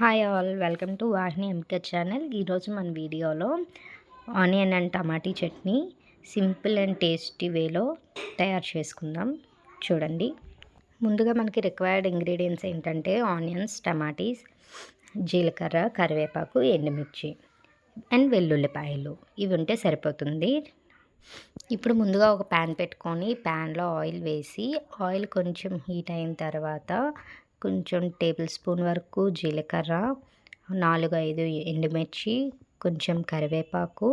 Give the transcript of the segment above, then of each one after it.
Hi all, welcome to Vahini MK channel. ఈరోజు మన వీడియోలో onion and tomato chutney simple and tasty వేలో తయారు చేసుకుందాం. చూడండి, ముందుగా మనకి రిక్వైర్డ్ ఇంగ్రీడియంట్స్ ఏంటంటే ఆనియన్స్, టమాటీస్, జీలకర్ర, కరివేపాకు, ఎండుమిర్చి అండ్ వెల్లుల్లిపాయలు. ఇవి ఉంటే సరిపోతుంది. ఇప్పుడు ముందుగా ఒక ప్యాన్ పెట్టుకొని ప్యాన్లో ఆయిల్ వేసి ఆయిల్ కొంచెం హీట్ అయిన తర్వాత కొంచెం టేబుల్ స్పూన్ వరకు జీలకర్ర, 4-5 ఎండుమిర్చి, కొంచెం కరివేపాకు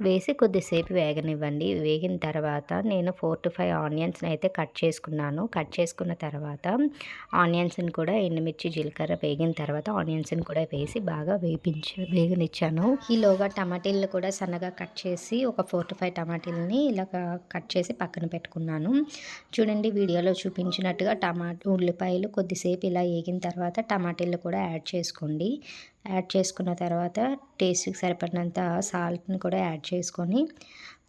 వేసి కొద్దిసేపు వేగనివ్వండి. వేగిన తర్వాత నేను 4-5 ఆనియన్స్ని అయితే కట్ చేసుకున్నాను. కట్ చేసుకున్న తర్వాత ఆనియన్స్ని కూడా ఎండుమిర్చి, జీలకర్ర వేగిన తర్వాత ఆనియన్స్ని కూడా వేసి బాగా వేగనిచ్చాను. ఈలోగా టమాటీలను కూడా సన్నగా కట్ చేసి ఒక 4-5 టమాటీలని ఇలా కట్ చేసి పక్కన పెట్టుకున్నాను. చూడండి, వీడియోలో చూపించినట్టుగా ఉల్లిపాయలు కొద్దిసేపు ఇలా వేగిన తర్వాత టమాటీలు కూడా యాడ్ చేసుకోండి. యాడ్ చేసుకున్న తర్వాత టేస్ట్కి సరిపడినంత సాల్ట్ని కూడా యాడ్ చేసుకొని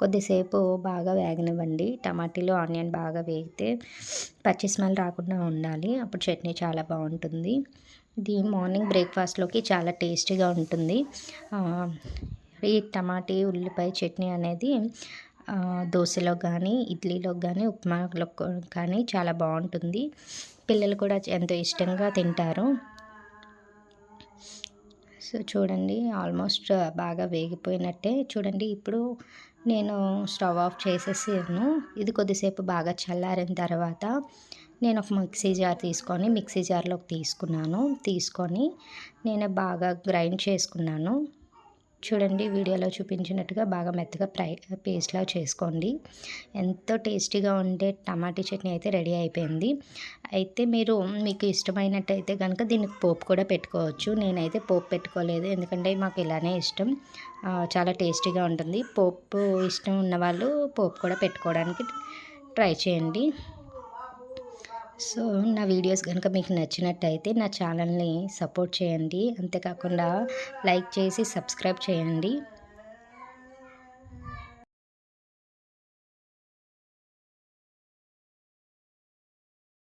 కొద్దిసేపు బాగా వేగనివ్వండి. టమాటీలు, ఆనియన్ బాగా వేగితే పచ్చి స్మెల్ రాకుండా ఉండాలి. అప్పుడు చట్నీ చాలా బాగుంటుంది. ఇది మార్నింగ్ బ్రేక్ఫాస్ట్లోకి చాలా టేస్టీగా ఉంటుంది. ఈ టమాటీ ఉల్లిపాయ చట్నీ అనేది దోశలో కానీ, ఇడ్లీలో కానీ, ఉప్మాలో కానీ చాలా బాగుంటుంది. పిల్లలు కూడా ఎంతో ఇష్టంగా తింటారు. సో చూడండి, ఆల్మోస్ట్ బాగా వేగిపోయినట్టే. చూడండి, ఇప్పుడు నేను స్టవ్ ఆఫ్ చేసేసాను. ఇది కొద్దిసేపు బాగా చల్లారిన తర్వాత నేను ఒక మిక్సీ జార్ తీసుకొని మిక్సీ జార్లోకి తీసుకొని నేను బాగా గ్రైండ్ చేసుకున్నాను. చూడండి, వీడియోలో చూపించినట్టుగా బాగా మెత్తగా పేస్ట్లా చేసుకోండి. ఎంతో టేస్టీగా ఉండే టమాటీ చట్నీ అయితే రెడీ అయిపోయింది. అయితే మీకు ఇష్టమైనట్టయితే కనుక దీనికి పోపు కూడా పెట్టుకోవచ్చు. నేనైతే పోపు పెట్టుకోలేదు, ఎందుకంటే మాకు ఇలానే ఇష్టం. చాలా టేస్టీగా ఉంటుంది. పోపు ఇష్టం ఉన్నవాళ్ళు పోపు కూడా పెట్టుకోవడానికి ట్రై చేయండి. సో నా వీడియోస్ కనుక మీకు నచ్చినట్టయితే నా ఛానల్ని సపోర్ట్ చేయండి. అంతేకాకుండా లైక్ చేసి సబ్స్క్రైబ్ చేయండి.